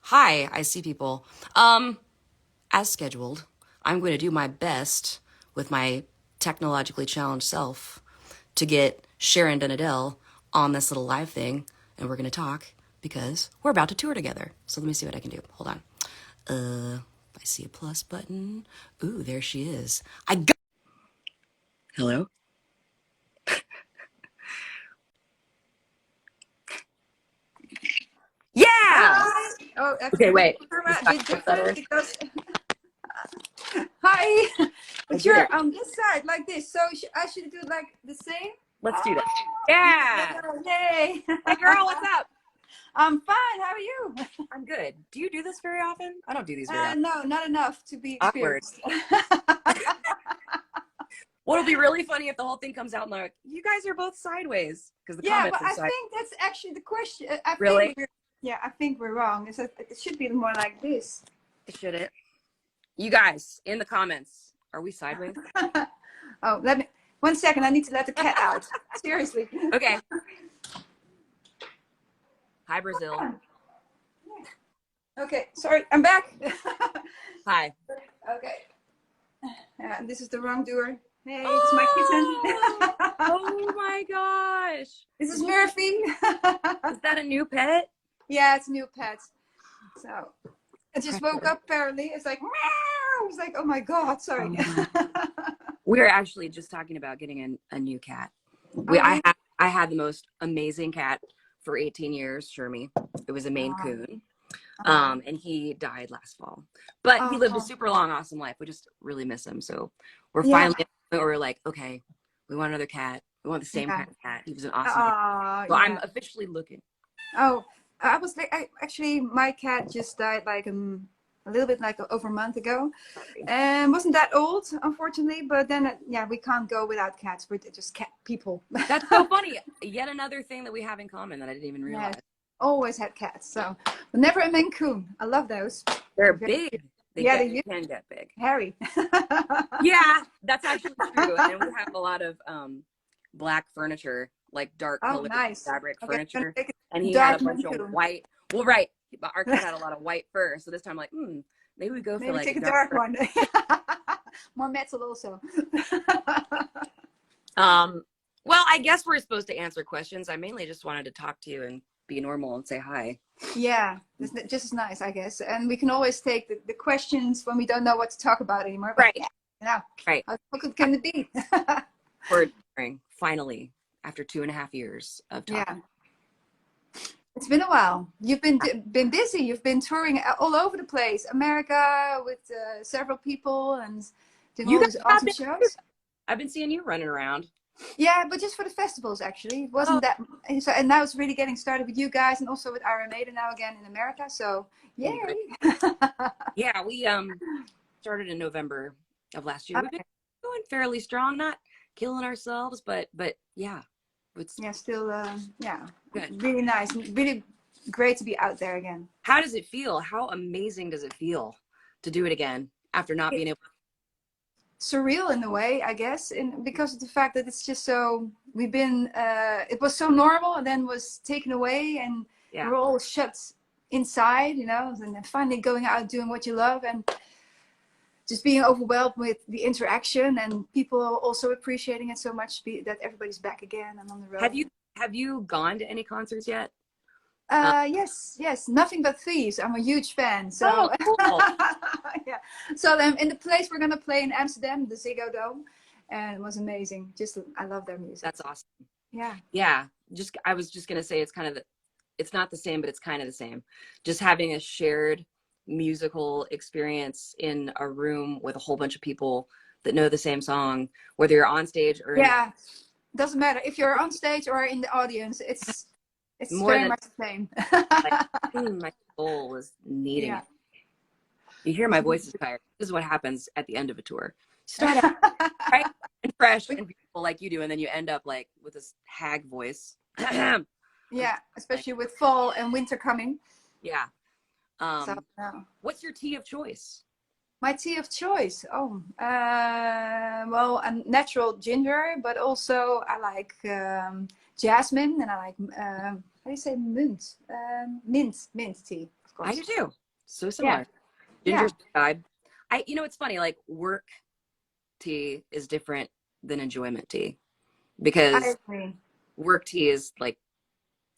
Hi, I see people. As scheduled, I'm going to do my best with my technologically challenged self to get Sharon and Adele on this little live thing, and we're going to talk because we're about to tour together. So let me see what I can do. Hold on. I see a plus button. Ooh, there she is. I got. Hello? Yeah! Hi. Oh, Okay, wait. it's different because hi, but you're on this side like this, so I should do like the same. Let's do that. Yeah! Yay! Hey girl, what's up? I'm fine. How are you? I'm good. Do you do this very often? I don't do these very often. No, not enough to be Awkward. experienced. What'll be really funny if the whole thing comes out and like, you guys are both sideways because the Yeah, comments but are I sideways. think that's actually the question. I Really? think I think we're wrong. It should be more like this. Should it? You guys in the comments, are we sideways? Oh, let me 1 second. I need to let the cat out. Seriously. Okay. Hi, Brazil. Okay, sorry, I'm back. Hi. Okay. This is the wrong doer. Hey, it's my kitten. Oh my gosh. This is Murphy. Is that a new pet? Yeah, it's a new pet. So I just woke up apparently. It's like, meow. It's like, oh my God, sorry. We're actually just talking about getting a new cat. I had the most amazing cat for 18 years, Shermie. It was a Maine Coon. And he died last fall. But he lived a super long, awesome life. We just really miss him. So we're finally at the point where we're like, okay, we want another cat. We want the same kind of cat. He was an awesome cat. So I'm officially looking. Oh, I was like, actually, my cat just died like a little bit like over a month ago, and wasn't that old, unfortunately. But then, we can't go without cats. We're just cat people. That's so funny. Yet another thing that we have in common that I didn't even realize. Yes, always had cats. So, but never a Maine Coon. I love those. They're big. They can get big. Hairy. Yeah, that's actually true. And we have a lot of black furniture, like dark colored fabric furniture. And he had a bunch of white. Well, right. Our cat had a lot of white fur. So this time, like, maybe we go for like take a dark one. More metal also. Well, I guess we're supposed to answer questions. I mainly just wanted to talk to you and be normal and say hi. Yeah, just as nice, I guess. And we can always take the questions when we don't know what to talk about anymore. Right. Right. How good can it be? We're finally after 2.5 years of talking. Yeah. It's been a while. You've been busy. You've been touring all over the place, America with several people and doing all these awesome shows. I've been seeing you running around. Yeah, but just for the festivals, actually. It wasn't that. So, and now it's really getting started with you guys and also with Iron Maiden now again in America. So, yay. Yeah, we started in November of last year. We've been going fairly strong, not killing ourselves, but yeah. Still, good. Really nice. Really great to be out there again. How does it feel? How amazing does it feel to do it again after not being able? Surreal in a way, I guess, because of the fact that it's just so we've been. It was so normal, and then was taken away, and we're all shut inside, and then finally going out doing what you love, and just being overwhelmed with the interaction and people also appreciating it so much that everybody's back again and on the road. Have you gone to any concerts yet? Yes, Nothing But Thieves. I'm a huge fan. So cool. Yeah. So in the place we're gonna play in Amsterdam, the Ziggo Dome, and it was amazing. I love their music. That's awesome. Yeah. I was just gonna say it's not the same, but it's kind of the same. Just having a shared musical experience in a room with a whole bunch of people that know the same song, whether you're on stage or doesn't matter if you're on stage or in the audience. It's more very much the same. My soul is needing it. You hear my voice is tired. This is what happens at the end of a tour. Start out right and fresh and beautiful like you do, and then you end up like with this hag voice. Especially with fall and winter coming. What's your tea of choice? My tea of choice? Well, a natural ginger, but also I like jasmine, and I like how do you say mint? Mint tea, of I course. do too. So similar. Ginger's vibe. You know, it's funny, like work tea is different than enjoyment tea, because work tea is like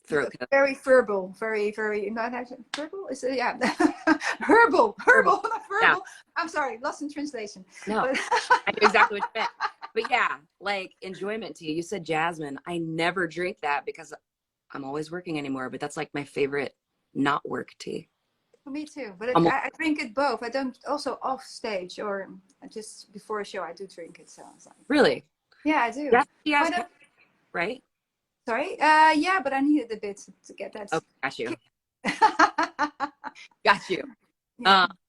throat coat. Very verbal, very, not actually verbal. Is it? Yeah, herbal, not verbal. Yeah. I'm sorry, lost in translation. No, but I know exactly what you meant. But yeah, like enjoyment tea. You said jasmine. I never drink that because I'm always working anymore. But that's like my favorite not work tea. Me too, but I drink it both. I don't also off stage or just before a show. I do drink it. So it's like, really, yeah, I do. Yeah, right. Sorry. Yeah, but I needed a bit to get that. Oh, got you. Got you.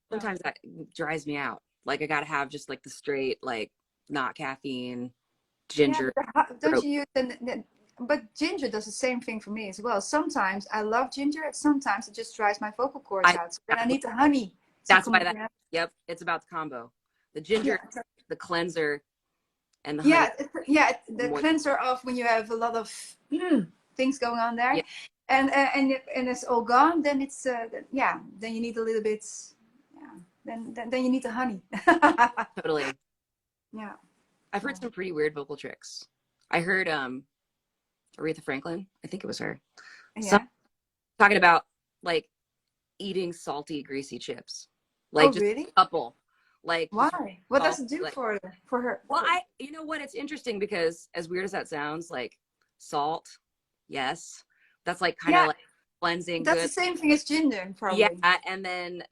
Sometimes that drives me out. Like I gotta have just like the straight, like not caffeine, ginger. Yeah, don't you use but ginger does the same thing for me as well. Sometimes I love ginger, and sometimes it just dries my vocal cords out. So then I need the honey. That's why that. Yep, it's about the combo. The ginger, the cleanser, and the honey. The cleanser of when you have a lot of things going on there, and it's all gone. Then it's then you need a little bit. Then you need the honey. Totally. Yeah. I've heard some pretty weird vocal tricks. I heard Aretha Franklin, I think it was her. Yeah. Talking about like eating salty, greasy chips. Like just really? A couple. Like why? What does it do for her? Well, you know what? It's interesting because as weird as that sounds, like salt, yes. That's like kind of like cleansing. That's the same thing as ginger, probably. Yeah, and then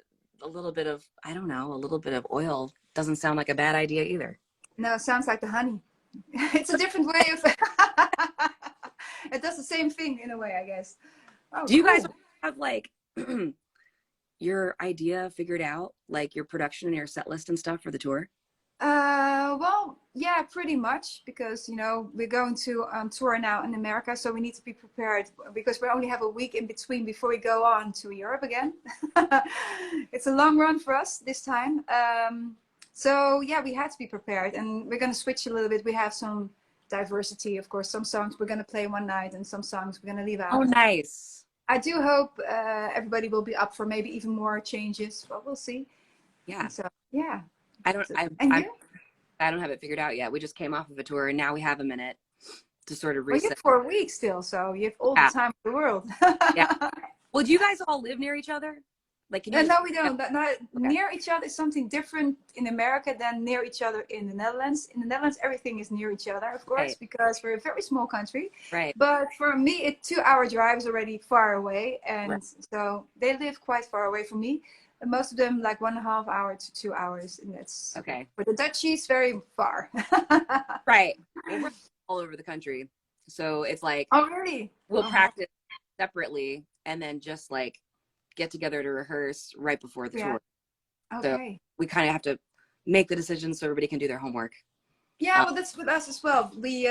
a little bit of, I don't know, a little bit of oil doesn't sound like a bad idea either. No, it sounds like the honey. It's a different way of it does the same thing in a way, I guess. Oh, do you guys have like your idea figured out, like your production and your set list and stuff for the tour? Well, yeah, pretty much, because you know we're going to tour now in America, so we need to be prepared because we only have a week in between before we go on to Europe again. It's a long run for us this time. So yeah, we had to be prepared, and we're going to switch a little bit. We have some diversity, of course. Some songs we're going to play one night, and some songs we're going to leave out. Oh, nice. I do hope everybody will be up for maybe even more changes. Well, we'll see. Yeah. So yeah. I don't have it figured out yet. We just came off of a tour, and now we have a minute to sort of reset. Well, you have 4 weeks still, so you have all the time in the world. Yeah. Well, do you guys all live near each other? Like, no, we don't. Okay. Near each other is something different in America than near each other in the Netherlands. In the Netherlands, everything is near each other, of course, because we're a very small country. Right. But for me, a 2-hour drive is already far away, and so they live quite far away from me. And most of them like 1.5 hours to 2 hours, and that's okay. For the Dutchies, very far. Right. Well, we're all over the country, so it's like, oh really? We'll practice separately, and then just like get together to rehearse right before the tour. Okay. So we kind of have to make the decision so everybody can do their homework. Yeah, well, that's with us as well. We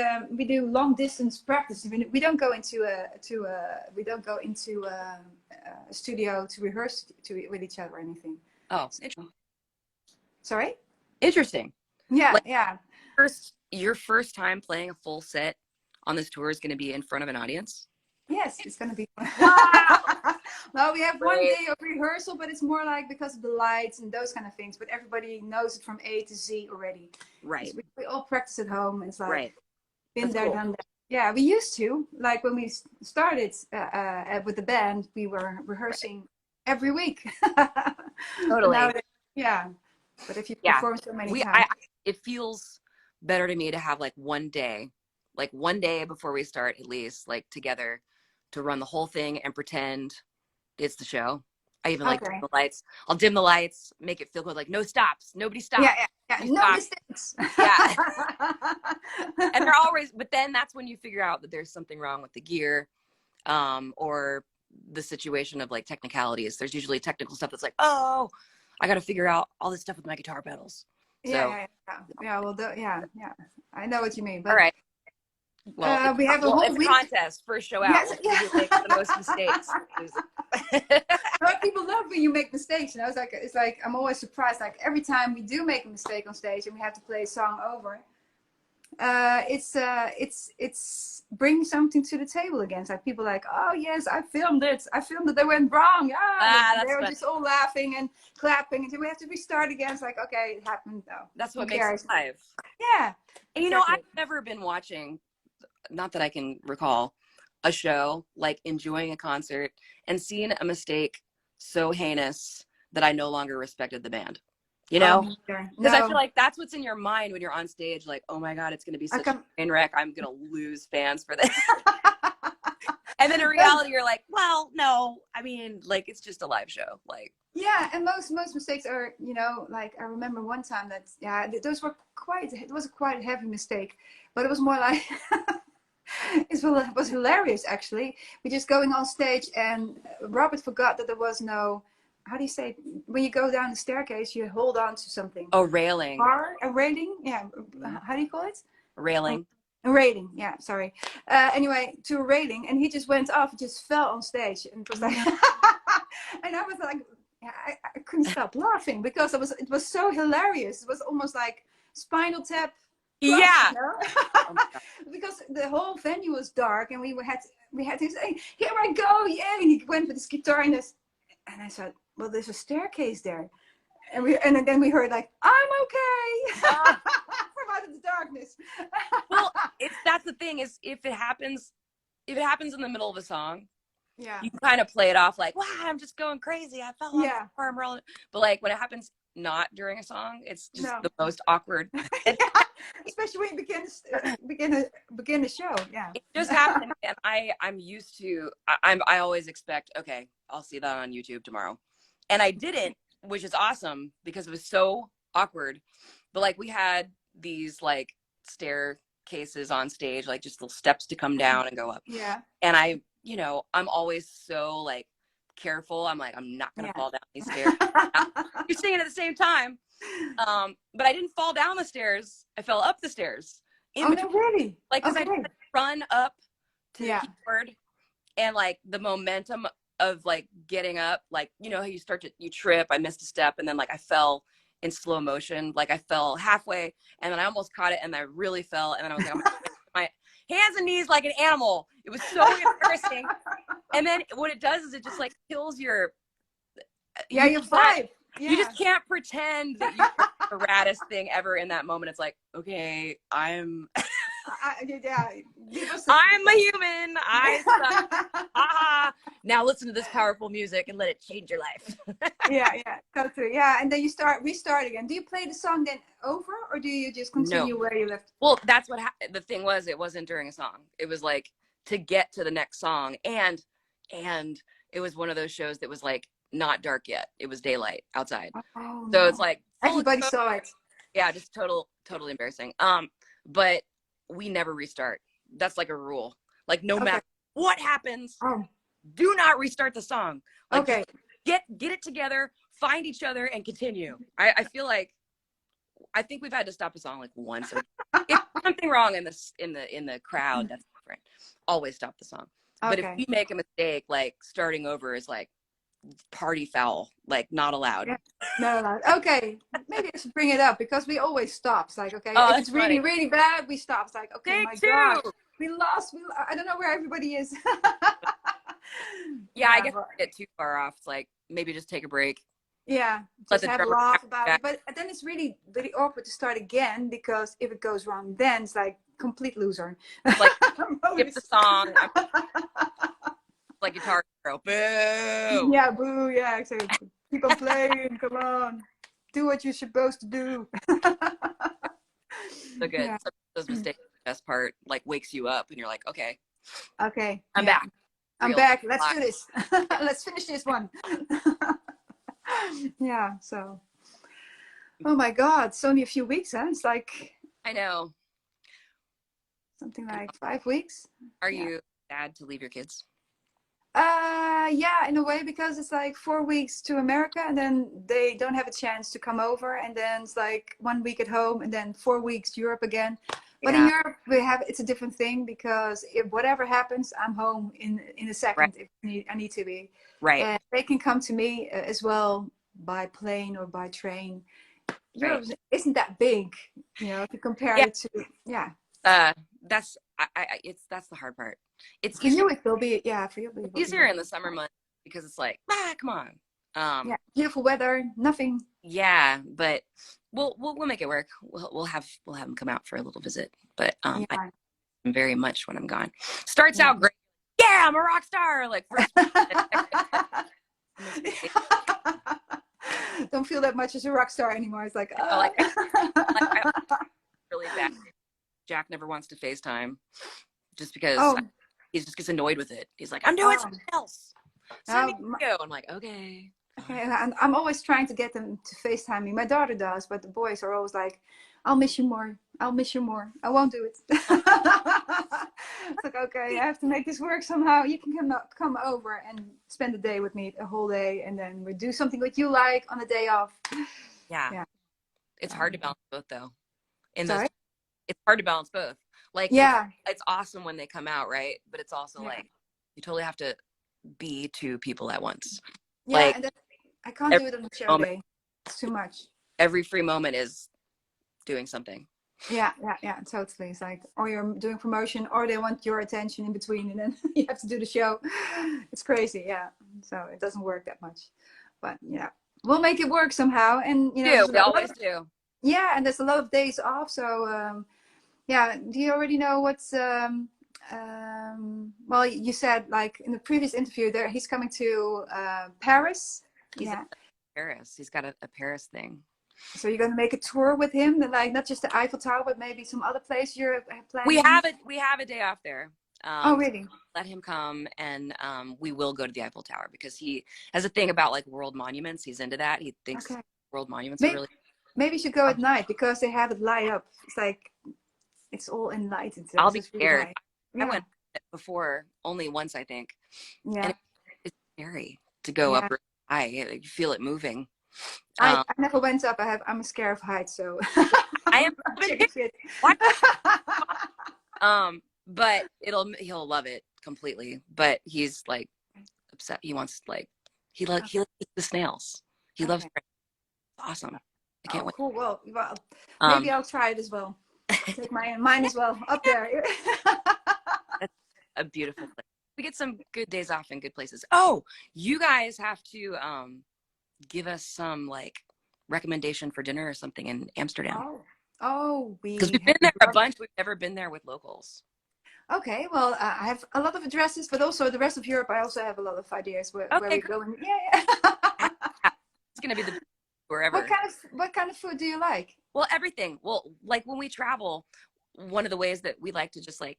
do long distance practice. We don't go into a studio to rehearse with each other or anything. Oh, interesting. Sorry? Interesting. Yeah, like, yeah. Your first time playing a full set on this tour is going to be in front of an audience? Yes, it's going to be. Wow. Well, we have 1 day of rehearsal, but it's more like because of the lights and those kind of things. But everybody knows it from A to Z already. Right. We all practice at home. It's like been That's there, cool. done that. Yeah, we used to. Like when we started with the band, we were rehearsing every week. Totally. Yeah. But if you perform so many times, it feels better to me to have like 1 day, before we start, at least like together, to run the whole thing and pretend it's the show. I even like dim the lights. I'll dim the lights, make it feel good, like no stops, nobody stops. Yeah. No mistakes. Yeah. And they're always, but then that's when you figure out that there's something wrong with the gear, or the situation of like technicalities. There's usually technical stuff that's like, oh, I got to figure out all this stuff with my guitar pedals. Yeah. Well, I know what you mean. But all right. Well, we have a whole week. Contest, first show out. Yes, make the most mistakes. Well, people love when you make mistakes. You know, it's like I'm always surprised. Like every time we do make a mistake on stage and we have to play a song over, It's bringing something to the table again. It's like people like, oh yes, I filmed it. They went wrong. They were just all laughing and clapping, and we have to restart again. It's like, okay, it happened. No, that's what makes it live. Yeah, and you know, I've never been watching, not that I can recall, a show, like enjoying a concert and seeing a mistake so heinous that I no longer respected the band. You know, because I feel like that's what's in your mind when you're on stage. Like, oh my God, it's going to be such a train wreck. I'm going to lose fans for this. And then in reality, you're like, well, no, I mean, like, it's just a live show. Like, yeah, and most mistakes are, you know, like I remember one time that, yeah, those were it was a quite heavy mistake, but it was more like, it was hilarious actually. We're just going on stage and Robert forgot that there was no, how do you say, when you go down the staircase, you hold on to something. A railing. A railing? Yeah. How do you call it? A railing. A railing, yeah, sorry. Anyway, to a railing, and he just went off, just fell on stage, and it was like, and I was like, I couldn't stop laughing because it was so hilarious. It was almost like Spinal Tap. Plus, yeah. You know? Oh because the whole venue was dark, and we had to say, "Here I go, yeah!" And he went with his guitar, and I said, "Well, there's a staircase there." And then we heard like, "I'm okay," from out of the darkness. Well, that's the thing is if it happens in the middle of a song, yeah, you kind of play it off like, wow, I'm just going crazy. I fell off the farm rolling. But like when it happens not during a song, it's just the most awkward. Yeah, especially when you begin the show. Yeah, it just happened, and I'm used to. I always expect, okay, I'll see that on YouTube tomorrow, and I didn't, which is awesome because it was so awkward. But like we had these like staircases on stage, like just little steps to come down and go up. Yeah. And I, you know, I'm always so like careful. I'm like, I'm not gonna fall down these stairs. You're singing at the same time. But I didn't fall down the stairs. I fell up the stairs. No, really? Like, because I had to run up to the keyboard, and like the momentum of like getting up, like, you know how you trip. I missed a step, and then like I fell in slow motion. Like I fell halfway, and then I almost caught it, and I really fell, and then I was like, I'm my hands and knees like an animal. It was so embarrassing. And then what it does is it just like kills your your vibe. You just can't pretend that you're the raddest thing ever in that moment. It's like, okay, I'm a human. Now listen to this powerful music and let it change your life. Totally. And then you restart again. Do you play the song then over, or do you just continue where you left? Well, that's what the thing was. It wasn't during a song. It was like to get to the next song, and it was one of those shows that was like not dark yet. It was daylight outside. So it's like everybody saw it. Yeah, just totally embarrassing. But we never restart. That's like a rule. Like no matter what happens, do not restart the song. Like, get it together, find each other, and continue. I feel like I think we've had to stop a song like once. If something wrong in the crowd, that's different. Always stop the song. But if we make a mistake, like starting over is like party foul, like not allowed. Not allowed. Okay, maybe I should bring it up because we always stop. It's like, okay, if it's really really bad, we stop. It's like, okay, my God, we lost. I don't know where everybody is. I guess get too far off. It's like maybe just take a break. Yeah, just have a laugh about it. But then it's really very awkward to start again because if it goes wrong, then it's like complete loser. Like skip the song. Like Guitar Hero, boo. Yeah, boo. Yeah, exactly. Keep on playing. Come on, do what you're supposed to do. So good. Some of those mistakes, the best part, like wakes you up, and you're like, okay, I'm back. I'm back. Let's do this. Let's finish this one. So. Oh my God, it's only a few weeks, huh? It's like. I know. Something like 5 weeks. Are you sad to leave your kids? In a way, because it's like 4 weeks to America, and then they don't have a chance to come over, and then it's like 1 week at home, and then 4 weeks Europe again. But in Europe, it's a different thing because if whatever happens, I'm home in a second if I need to be. Right. And they can come to me as well by plane or by train. Europe isn't that big, you know, if you compare it to, that's the hard part. It's for easier. you, it will be, for you, It's easier in the summer months because it's like, come on. Beautiful weather, nothing. Yeah, but we'll make it work. We'll have them come out for a little visit. But I very much when I'm gone. Starts out great. Yeah, I'm a rock star. Like first. Don't feel that much as a rock star anymore. It's like, really bad. Jack never wants to FaceTime just because he just gets annoyed with it. He's like, I'm doing something else. Send me a video. I'm like, okay. Okay, and I'm always trying to get them to FaceTime me. My daughter does, but the boys are always like, I'll miss you more. I'll miss you more. I won't do it. It's like, okay, I have to make this work somehow. You can come over and spend the day with me, a whole day, and then we do something that you like on the day off. Yeah. It's hard to balance both, though. It's hard to balance both. Like, it's awesome when they come out, right? But it's also like, you totally have to be two people at once. Yeah, like, and I can't do it on the show day. It's too much. Every free moment is doing something. Yeah, totally. It's like, or you're doing promotion, or they want your attention in between, and then you have to do the show. It's crazy, so it doesn't work that much, but we'll make it work somehow. And you know, we always do. Yeah, and there's a lot of days off, so do you already know what's well, you said like in the previous interview there he's coming to Paris. Paris. He's got a Paris thing. So you're going to make a tour with him, like not just the Eiffel Tower, but maybe some other place you're planning? We have a day off there. Oh, really? Let him come, and we will go to the Eiffel Tower because he has a thing about like world monuments. He's into that. He thinks world monuments are really. Maybe you should go at night because they have it light up. It's like it's all enlightened. I'll be scared. I went before only once, I think. Yeah. And it's scary to go up. You feel it moving. I never went up. I'm scared of heights, so I am. But he'll love it completely. But he's like upset. He wants he likes the snails. He loves it. Awesome. I can't wait. Cool. Well, maybe I'll try it as well. Take mine as well up there. That's a beautiful place. We get some good days off in good places. Oh, you guys have to give us some like recommendation for dinner or something in Amsterdam. Because we've been there a bunch. We've never been there with locals. Okay, well, I have a lot of addresses, but also the rest of Europe. I also have a lot of ideas where we're going. It's gonna be the wherever. What kind of food do you like? Well, everything. Well, like when we travel, one of the ways that we like to just like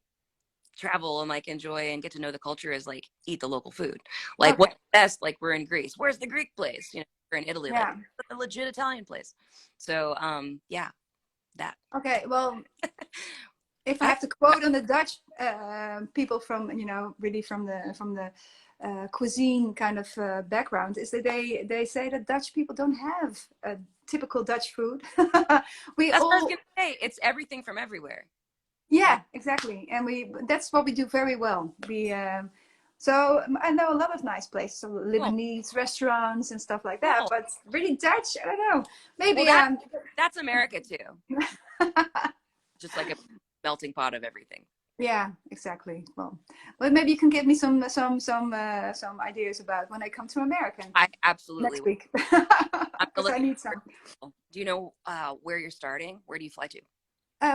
travel and like enjoy and get to know the culture is like eat the local food. Like what's best? Like we're in Greece. Where's the Greek place? You know, we're in Italy. Like the legit Italian place. So that. Okay, well, if I have to quote on the Dutch people from really from the cuisine kind of background, is that they say that Dutch people don't have a typical Dutch food. That's what I was gonna say. It's everything from everywhere. Yeah, exactly, and that's what we do very well. So I know a lot of nice places, so Lebanese restaurants and stuff like that, but really Dutch, I don't know. Maybe that's America too. Just like a melting pot of everything. Yeah, exactly. Well, maybe you can give me some ideas about when I come to America. I absolutely next week. I need some. Do you know where you're starting? Where do you fly to?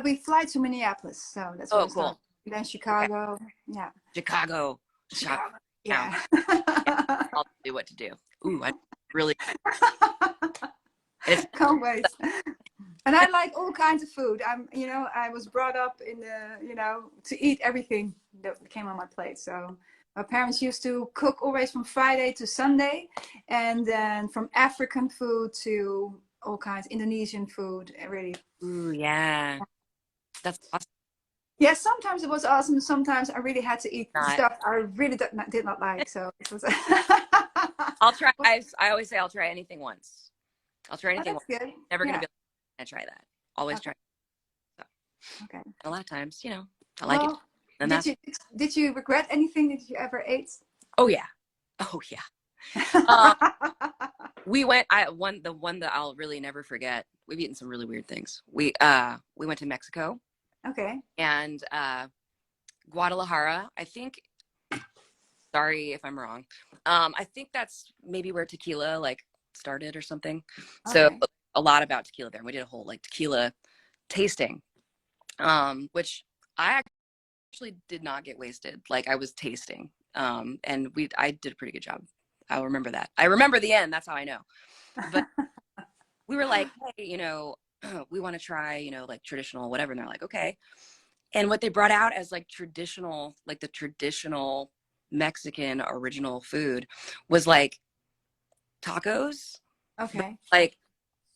We fly to Minneapolis, so that's where we cool. start. Then Chicago. Okay. Yeah. Chicago. Yeah. I'll tell you what to do. Ooh, I really can't wait. And I like all kinds of food. I was brought up in to eat everything that came on my plate. So my parents used to cook always from Friday to Sunday, and then from African food to all kinds, Indonesian food, really. Ooh, yeah. That's awesome. Yeah, sometimes it was awesome. Sometimes I really had to eat stuff I really did not like. So it was. I'll try. I always say I'll try anything once. I'll try anything. That's good. Never gonna be able to try that. Always try. So. Okay. A lot of times, I like it. And did you regret anything that you ever ate? Oh yeah. Oh yeah. We went, the one that I'll really never forget, we've eaten some really weird things. We went to Mexico. Okay. And Guadalajara, I think, sorry if I'm wrong. I think that's maybe where tequila like started or something. So Okay. a lot about tequila there. We did a whole like tequila tasting, which I actually did not get wasted. Like I was tasting, and I did a pretty good job. I'll remember that. I remember the end. That's how I know. But we were like, hey, you know, we want to try, you know, like traditional whatever. And they're like, okay. And what they brought out as like traditional, like the traditional Mexican original food was like tacos. Okay. Like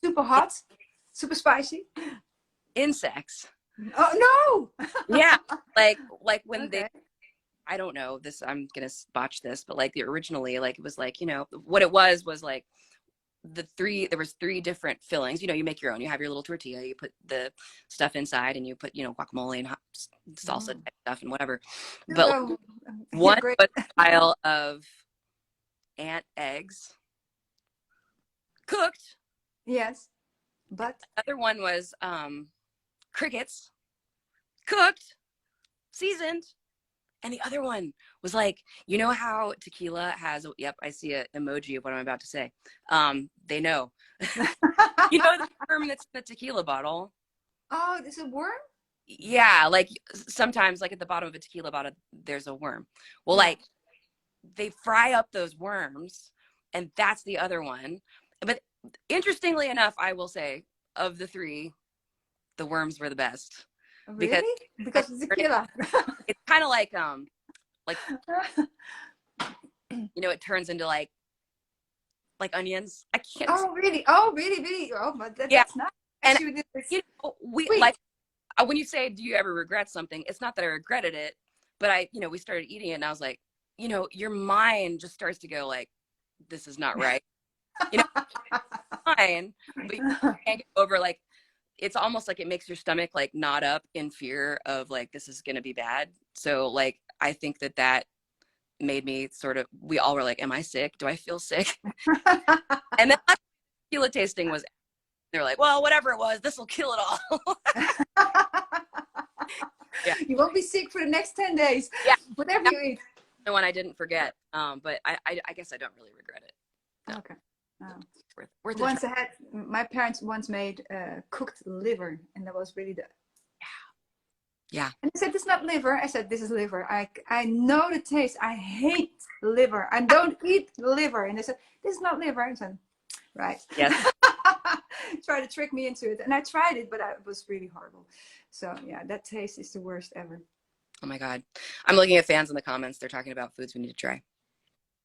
Super hot, super spicy. Insects. Oh no. Yeah. Like when Okay. I don't know this, I'm going to botch this, but like originally, like it was like, you know, what it was like there was three different fillings. You know, you make your own. You have your little tortilla, you put the stuff inside, and you put, you know, guacamole and salsa type stuff and whatever. But like, one was a pile of ant eggs cooked. Yes, but The other one was crickets cooked, seasoned. And the other one was like, you know how tequila has, yep, I see an emoji of what I'm about to say. They know. You know the worm that's in the tequila bottle? oh, there's a worm? Yeah, like sometimes like at the bottom of a tequila bottle, there's a worm. Well, Yeah. like they fry up those worms and that's the other one. But interestingly enough, I will say of the three, the worms were the best. Really? Because it's tequila. It's kind of like you know, it turns into like onions. I can't. Oh really? Oh really? Really? Oh, but Yeah. that's not. And Actually, you know, we sweet. like when you say, "Do you ever regret something?" It's not that I regretted it, but you know, we started eating it, and I was like, you know, your mind just starts to go like, "This is not right." You know, fine, but you can't get over like it's almost like it makes your stomach like knot up in fear of like this is gonna be bad. So like I think that made me sort of. We all were like, "Am I sick? Do I feel sick?" And then tequila tasting was. They're like, well, whatever it was, this will kill it all. Yeah. You won't be sick for the next 10 days. Yeah. Whatever That's you eat. the one I didn't forget. But I guess I don't really regret it. No. Okay. Worth Once my parents once made cooked liver, and that was really the. Yeah. And they said, "This is not liver." I said, "This is liver. I know the taste. I hate liver. I don't eat liver." And they said, "This is not liver." I said, right. Yes. Try to trick me into it, and I tried it, but it was really horrible. So yeah, that taste is the worst ever. Oh my God. I'm looking at fans in the comments. They're talking about foods we need to try.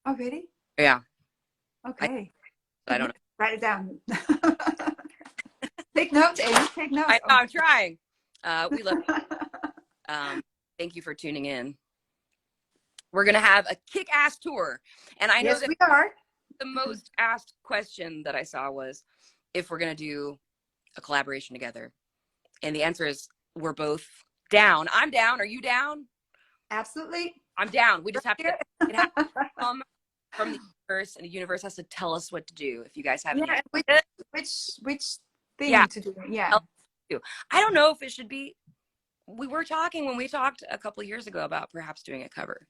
Oh really? Yeah. Okay. I don't know. Write it down. Take notes, Amy. Take notes. I know, I'm trying. We love thank you for tuning in. We're gonna have a kick-ass tour. And I know yes, that we are. the most asked question that I saw was if we're gonna do a collaboration together. And the answer is we're both down. I'm down. Are you down? Absolutely. I'm down. We just have to, it has to come from the universe, and the universe has to tell us what to do. If you guys have any which thing to do. Yeah. I don't know if it should be. We were talking when we talked a couple of years ago about perhaps doing a cover.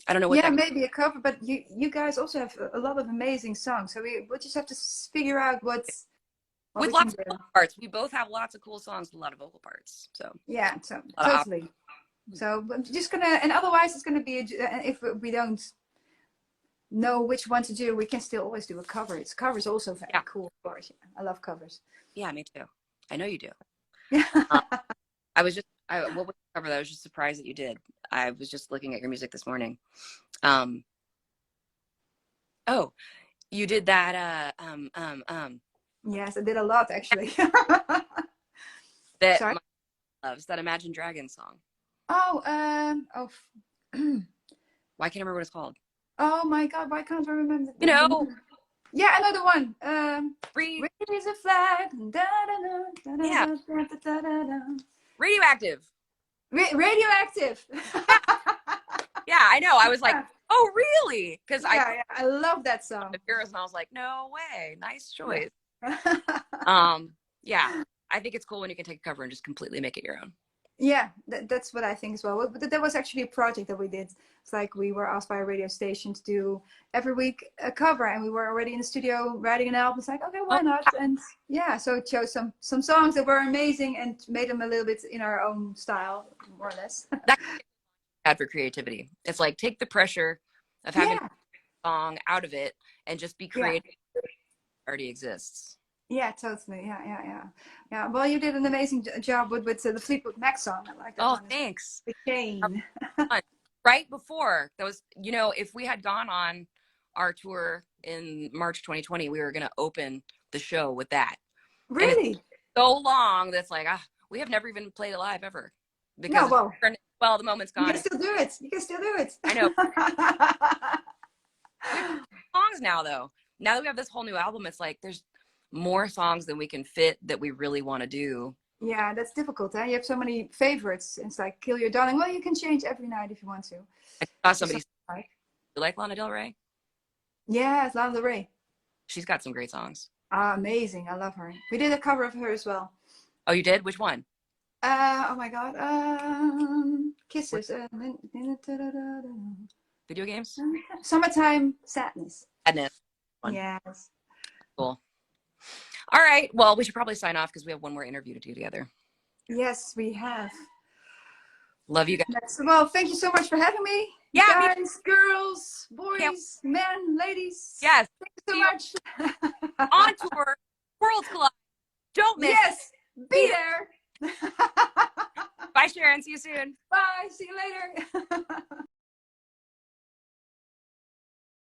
I don't know what. Yeah, maybe a cover, but you guys also have a lot of amazing songs, so we'll just have to figure out what with lots of vocal parts. We both have lots of cool songs with a lot of vocal parts. So yeah, so totally. So I'm just gonna, and otherwise it's gonna be if we don't know which one to do, we can still always do a cover. It's covers also very cool, of course. Yeah, I love covers. Yeah, me too. I know you do. Yeah. I was just, what was the cover that I was just surprised that you did? I was just looking at your music this morning. Oh, you did that. Yes, I did a lot actually. That Sorry? loves that Imagine Dragons song. Oh, Why can't I remember what it's called? Oh my God, why can't I remember? You know. Yeah, another one. Raise a flag. Yeah. Radioactive. Radioactive. Yeah, I know. I was like, Oh, really? Because I love that song. the Heroes, and I was like, no way, nice choice. Yeah, I think it's cool when you can take a cover and just completely make it your own. Yeah, that's what I think as well. But that was actually a project that we did. It's like we were asked by a radio station to do every week a cover, and we were already in the studio writing an album. It's like, okay, why not? And yeah, so it chose some songs that were amazing and made them a little bit in our own style, more or less. That's bad for creativity. It's like, take the pressure of having a song out of it and just be creative. Already exists. Yeah, totally. Yeah. Well, you did an amazing job with the Fleetwood Mac song. I like that. Oh, one. thanks. The Chain. Right before those, you know, if we had gone on our tour in March 2020, we were going to open the show with that. Really? So long that's like, we have never even played it live ever. Because well, the moment's gone. You can still do it. You can still do it. I know. We have songs now, though. Now that we have this whole new album, it's like there's more songs than we can fit that we really want to do. Yeah, that's difficult. You have so many favorites. It's like Kill Your Darling. Well, you can change every night if you want to. I saw somebody. You like Lana Del Rey? Yeah, it's Lana Del Rey. She's got some great songs. Amazing. I love her. We did a cover of her as well. Oh, you did? Which one? Oh my God. Kisses. Video games? Summertime Sadness. Sadness. Yes. Cool. All right. Well, we should probably sign off because we have one more interview to do together. Yes, we have. Love you guys. Well, thank you so much for having me. Yeah, guys, girls, boys, men, ladies. Yes. Thank you so much. On tour, Worlds Collide. Don't miss. Yes, be there. Bye, Sharon. See you soon. Bye. See you later.